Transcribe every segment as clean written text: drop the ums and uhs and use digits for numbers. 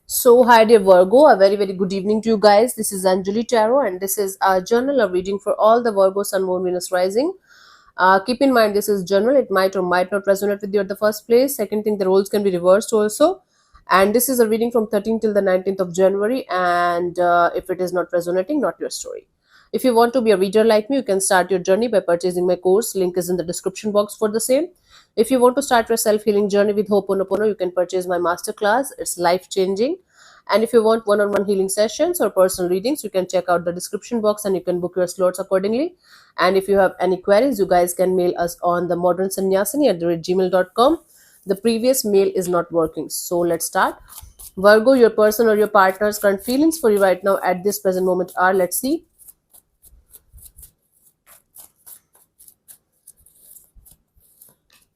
Hi dear Virgo, a very good evening to you guys. This is Anjali Tarot, and this is a journal of reading for all the Virgo Sun, Moon, Venus rising. Keep in mind this is journal; it might or might not resonate with you at the first place. Second thing, the roles can be reversed also. And this is a reading from 13th till the 19th of January. And if it is not resonating, not your story. If you want to be a reader like me, you can start your journey by purchasing my course. Link is in the description box for the same. If you want to start your self healing journey with Ho'oponopono, you can purchase my masterclass. It's life changing. And if you want one on one healing sessions or personal readings, you can check out the description box and you can book your slots accordingly. And if you have any queries, you guys can mail us on the modernsanyasini@gmail.com. The previous mail is not working. So let's start. Virgo, your person or your partner's current feelings for you right now at this present moment are, let's see.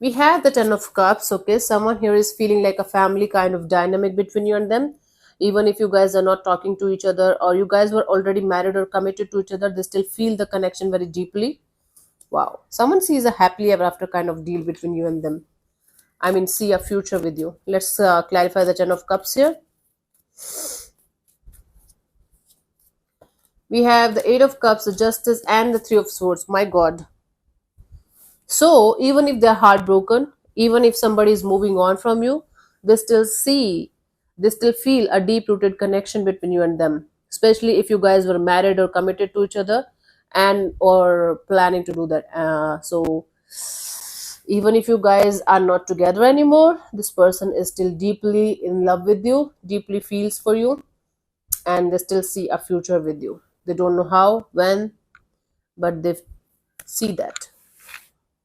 We have the Ten of Cups. Okay, someone here is feeling like a family kind of dynamic between you and them. Even if you guys are not talking to each other or you guys were already married or committed to each other, they still feel the connection very deeply. Wow. Someone sees a happily ever after kind of deal between you and them. I mean, see a future with you. Let's clarify the Ten of Cups here. We have the Eight of Cups, the Justice, and the Three of Swords. My God. So, even if they're heartbroken, even if somebody is moving on from you, they still see, they still feel a deep rooted connection between you and them. Especially if you guys were married or committed to each other and or planning to do that. Even if you guys are not together anymore, this person is still deeply in love with you, deeply feels for you, and they still see a future with you. They don't know how, when, but they see that.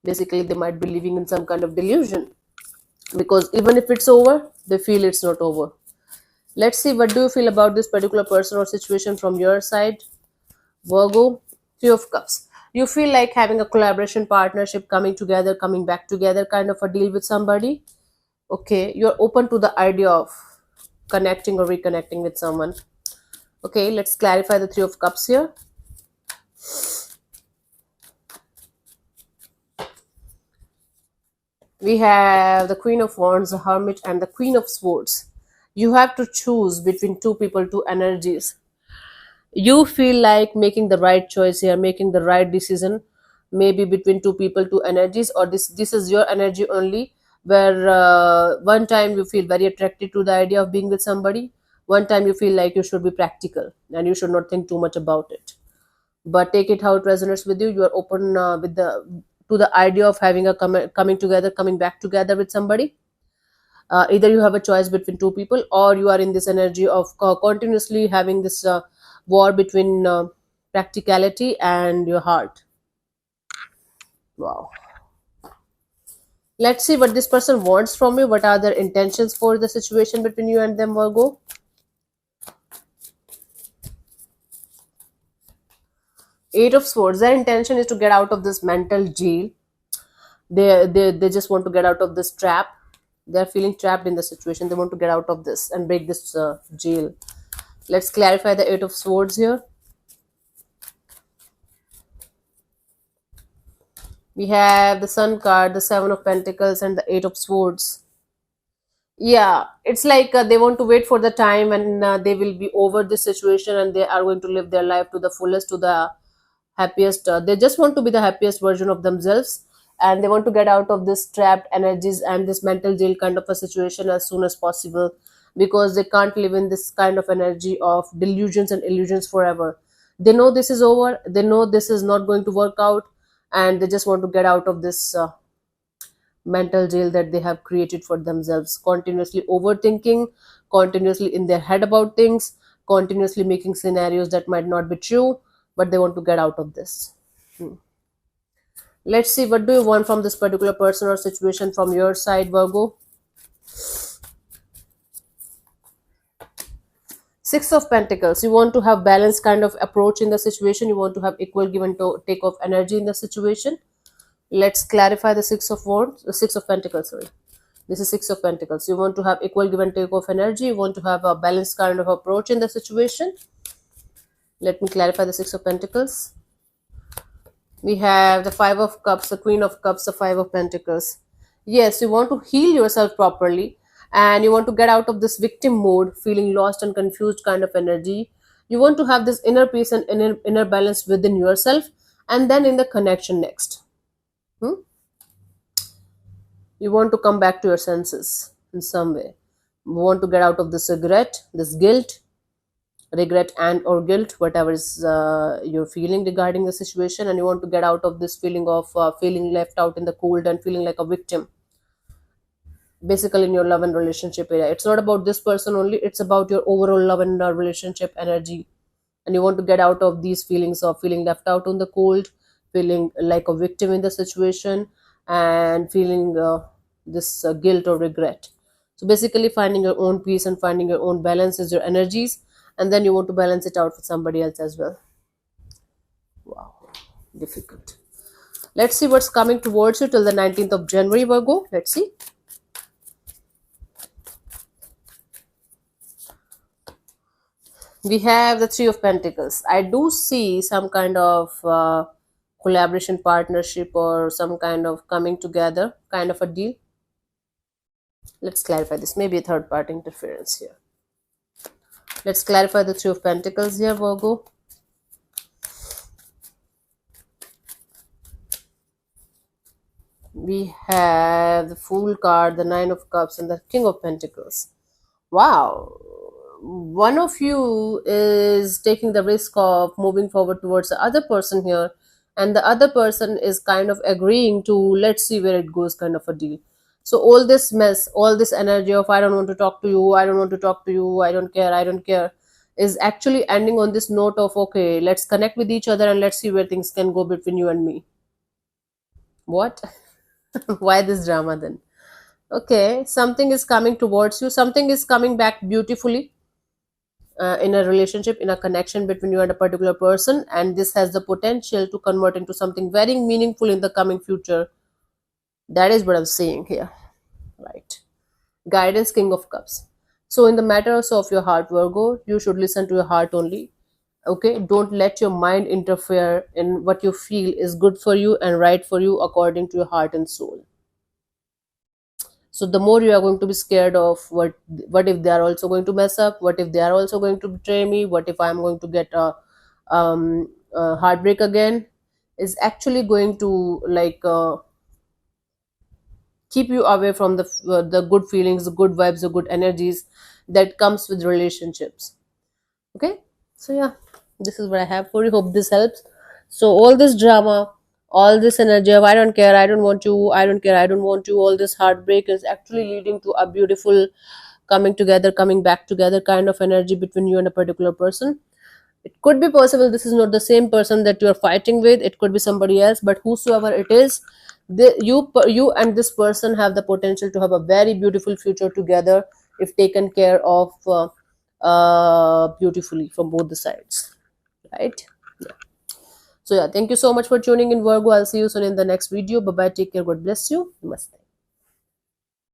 Basically, they might be living in some kind of delusion because even if it's over, they feel it's not over. Let's see, what do you feel about this particular person or situation from your side? Virgo, Three of Cups. You feel like having a collaboration, partnership, coming together, coming back together kind of a deal with somebody. Okay, you're open to the idea of connecting or reconnecting with someone. Okay, let's clarify the Three of Cups here. We have the Queen of Wands, the Hermit, and the Queen of Swords. You have to choose between two people, two energies. You feel like making the right choice here, making the right decision, maybe between two people, two energies, or this is your energy only, where one time you feel very attracted to the idea of being with somebody, one time you feel like you should be practical and you should not think too much about it. But take it how it resonates with you. You are open with the to the idea of having a coming together, coming back together with somebody. Either you have a choice between two people or you are in this energy of continuously having this war between practicality and your heart. Wow. Let's see what this person wants from you. What are their intentions for the situation between you and them, Virgo? Eight of Swords. Their intention is to get out of this mental jail. They just want to get out of this trap. They're feeling trapped in the situation. They want to get out of this and break this jail. Let's clarify the Eight of Swords here. We have the Sun card, the Seven of Pentacles, and the Eight of Swords. Yeah, it's like they want to wait for the time and they will be over this situation and they are going to live their life to the fullest, to the happiest. They just want to be the happiest version of themselves and they want to get out of this trapped energies and this mental jail kind of a situation as soon as possible because they can't live in this kind of energy of delusions and illusions forever. They know this is over, they know this is not going to work out, and they just want to get out of this mental jail that they have created for themselves, continuously overthinking, continuously in their head about things, continuously making scenarios that might not be true, but they want to get out of this. Let's see, what do you want from this particular person or situation from your side, Virgo? Six of Pentacles. You want to have balanced kind of approach in the situation. You want to have equal give and take of energy in the situation. Let's clarify the Six of Pentacles. Sorry, this is Six of Pentacles. You want to have equal give and take of energy. You want to have a balanced kind of approach in the situation. Let me clarify the Six of Pentacles. We have the Five of Cups, the Queen of Cups, the Five of Pentacles. Yes, you want to heal yourself properly and you want to get out of this victim mode, feeling lost and confused kind of energy. You want to have this inner peace and inner balance within yourself, and then in the connection next. Hmm? You want to come back to your senses in some way. You want to get out of this regret, this guilt, regret and or guilt, whatever is you're feeling regarding the situation, and you want to get out of this feeling of feeling left out in the cold and feeling like a victim, basically in your love and relationship area. It's not about this person only, it's about your overall love and relationship energy. And you want to get out of these feelings of feeling left out on the cold, feeling like a victim in the situation, and feeling this guilt or regret. So basically finding your own peace and finding your own balance is your energies, and then you want to balance it out with somebody else as well. Wow, difficult. Let's see what's coming towards you till the 19th of January, Virgo. Let's see. We have the Three of Pentacles. I do see some kind of collaboration, partnership, or some kind of coming together kind of a deal. Let's clarify this. Maybe a third party interference here. Let's clarify the Three of Pentacles here, Virgo. We have the Fool card, the Nine of Cups, and the King of Pentacles. Wow. One of you is taking the risk of moving forward towards the other person here, and the other person is kind of agreeing to let's see where it goes kind of a deal. So all this mess, all this energy of I don't want to talk to you, I don't want to talk to you, I don't care, is actually ending on this note of okay, let's connect with each other and let's see where things can go between you and me. What? Why this drama then? Okay, something is coming towards you, something is coming back beautifully in a relationship, in a connection between you and a particular person, and this has the potential to convert into something very meaningful in the coming future. That is what I'm saying here, right? Guidance, King of Cups. So in the matters of your heart, Virgo, you should listen to your heart only. Okay, don't let your mind interfere in what you feel is good for you and right for you according to your heart and soul. So the more you are going to be scared of what if they are also going to mess up, what if they are also going to betray me, what if I'm going to get a heartbreak again, is actually going to keep you away from the good feelings, the good vibes, the good energies that comes with relationships. Okay, so yeah, this is what I have for you. Hope this helps. So all this drama, all this energy of I don't care, I don't want you, I don't care, I don't want you, all this heartbreak is actually leading to a beautiful coming together, coming back together kind of energy between you and a particular person. It could be possible this is not the same person that you are fighting with, it could be somebody else, but whosoever it is, you and this person have the potential to have a very beautiful future together if taken care of beautifully from both the sides, right? Yeah. So yeah, thank you so much for tuning in, Virgo. I'll see you soon in the next video. Bye bye, take care, God bless you, namaste.